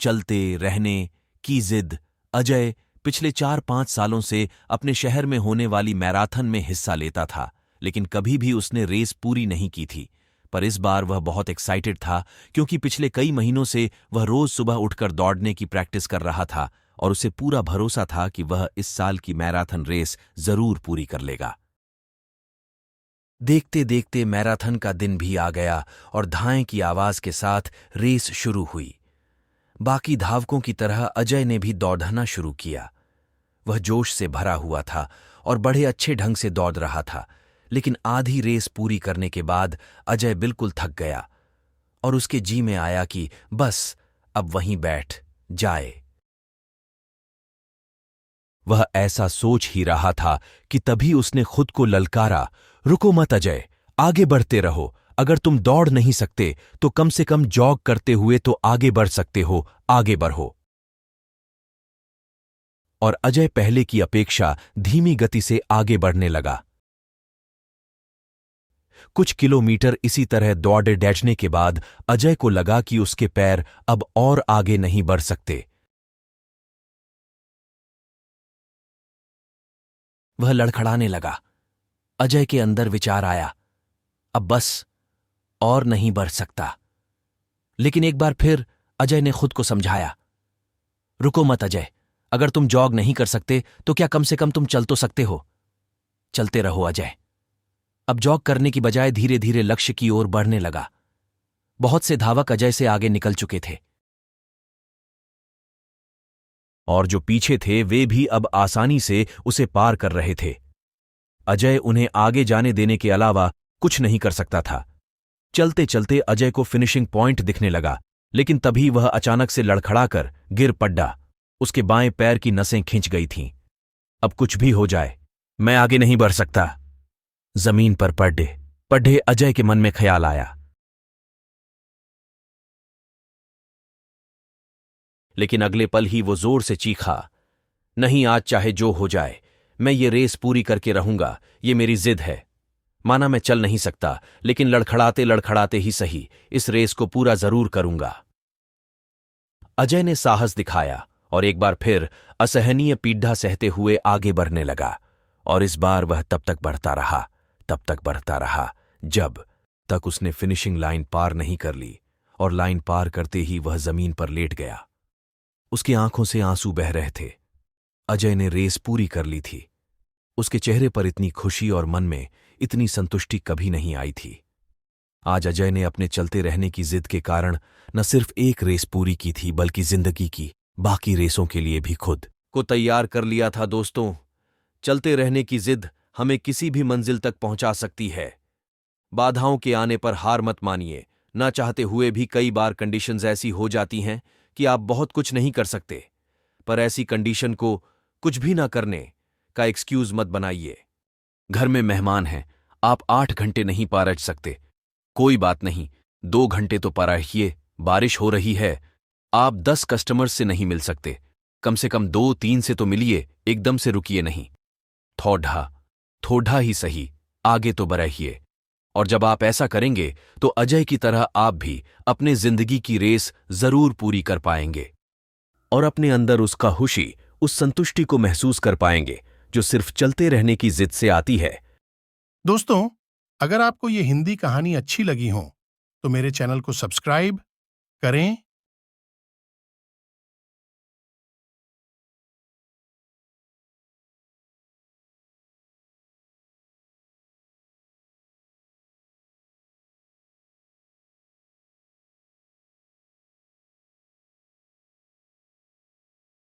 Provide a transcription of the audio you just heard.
चलते रहने की जिद। अजय पिछले 4-5 सालों से अपने शहर में होने वाली मैराथन में हिस्सा लेता था, लेकिन कभी भी उसने रेस पूरी नहीं की थी। पर इस बार वह बहुत एक्साइटेड था, क्योंकि पिछले कई महीनों से वह रोज सुबह उठकर दौड़ने की प्रैक्टिस कर रहा था और उसे पूरा भरोसा था कि वह इस साल की मैराथन रेस जरूर पूरी कर लेगा। देखते देखते मैराथन का दिन भी आ गया और धाएं की आवाज के साथ रेस शुरू हुई। बाकी धावकों की तरह अजय ने भी दौड़ना शुरू किया। वह जोश से भरा हुआ था और बड़े अच्छे ढंग से दौड़ रहा था, लेकिन आधी रेस पूरी करने के बाद अजय बिल्कुल थक गया और उसके जी में आया कि बस अब वहीं बैठ जाए। वह ऐसा सोच ही रहा था कि तभी उसने खुद को ललकारा, रुको मत अजय, आगे बढ़ते रहो। अगर तुम दौड़ नहीं सकते तो कम से कम जॉग करते हुए तो आगे बढ़ सकते हो, आगे बढ़ो। और अजय पहले की अपेक्षा धीमी गति से आगे बढ़ने लगा। कुछ किलोमीटर इसी तरह दौड़े डैजने के बाद अजय को लगा कि उसके पैर अब और आगे नहीं बढ़ सकते। वह लड़खड़ाने लगा। अजय के अंदर विचार आया, अब बस और नहीं बढ़ सकता। लेकिन एक बार फिर अजय ने खुद को समझाया, रुको मत अजय, अगर तुम जॉग नहीं कर सकते तो क्या कम से कम तुम चल तो सकते हो। चलते रहो अजय। अब जॉग करने की बजाय धीरे धीरे लक्ष्य की ओर बढ़ने लगा। बहुत से धावक अजय से आगे निकल चुके थे और जो पीछे थे वे भी अब आसानी से उसे पार कर रहे थे। अजय उन्हें आगे जाने देने के अलावा कुछ नहीं कर सकता था। चलते चलते अजय को फिनिशिंग पॉइंट दिखने लगा, लेकिन तभी वह अचानक से लड़खड़ाकर गिर पड़ा। उसके बाएं पैर की नसें खिंच गई थीं। अब कुछ भी हो जाए, मैं आगे नहीं बढ़ सकता। जमीन पर पड़े अजय के मन में ख्याल आया। लेकिन अगले पल ही वो जोर से चीखा, नहीं, आज चाहे जो हो जाए मैं ये रेस पूरी करके रहूंगा, ये मेरी जिद है। माना मैं चल नहीं सकता, लेकिन लड़खड़ाते लड़खड़ाते ही सही इस रेस को पूरा जरूर करूंगा। अजय ने साहस दिखाया और एक बार फिर असहनीय पीड़ा सहते हुए आगे बढ़ने लगा। और इस बार वह तब तक बढ़ता रहा जब तक उसने फिनिशिंग लाइन पार नहीं कर ली। और लाइन पार करते ही वह जमीन पर लेट गया। उसकी आंखों से आंसू बह रहे थे। अजय ने रेस पूरी कर ली थी। उसके चेहरे पर इतनी खुशी और मन में इतनी संतुष्टि कभी नहीं आई थी। आज अजय ने अपने चलते रहने की जिद के कारण न सिर्फ एक रेस पूरी की थी, बल्कि जिंदगी की बाकी रेसों के लिए भी खुद को तैयार कर लिया था। दोस्तों, चलते रहने की जिद हमें किसी भी मंजिल तक पहुंचा सकती है। बाधाओं के आने पर हार मत मानिए। ना चाहते हुए भी कई बार कंडीशंस ऐसी हो जाती हैं कि आप बहुत कुछ नहीं कर सकते, पर ऐसी कंडीशन को कुछ भी ना करने का एक्सक्यूज मत बनाइए। घर में मेहमान हैं, आप 8 घंटे नहीं पार सकते, कोई बात नहीं, 2 घंटे तो पार रहिए। बारिश हो रही है, आप 10 कस्टमर्स से नहीं मिल सकते, कम से कम 2-3 से तो मिलिए, एकदम से रुकिए नहीं। थोड़ा ही सही, आगे तो बढ़िए। और जब आप ऐसा करेंगे तो अजय की तरह आप भी अपने जिंदगी की रेस जरूर पूरी कर पाएंगे और अपने अंदर उसका खुशी, उस संतुष्टि को महसूस कर पाएंगे जो सिर्फ चलते रहने की जिद से आती है। दोस्तों, अगर आपको ये हिंदी कहानी अच्छी लगी हो तो मेरे चैनल को सब्सक्राइब करें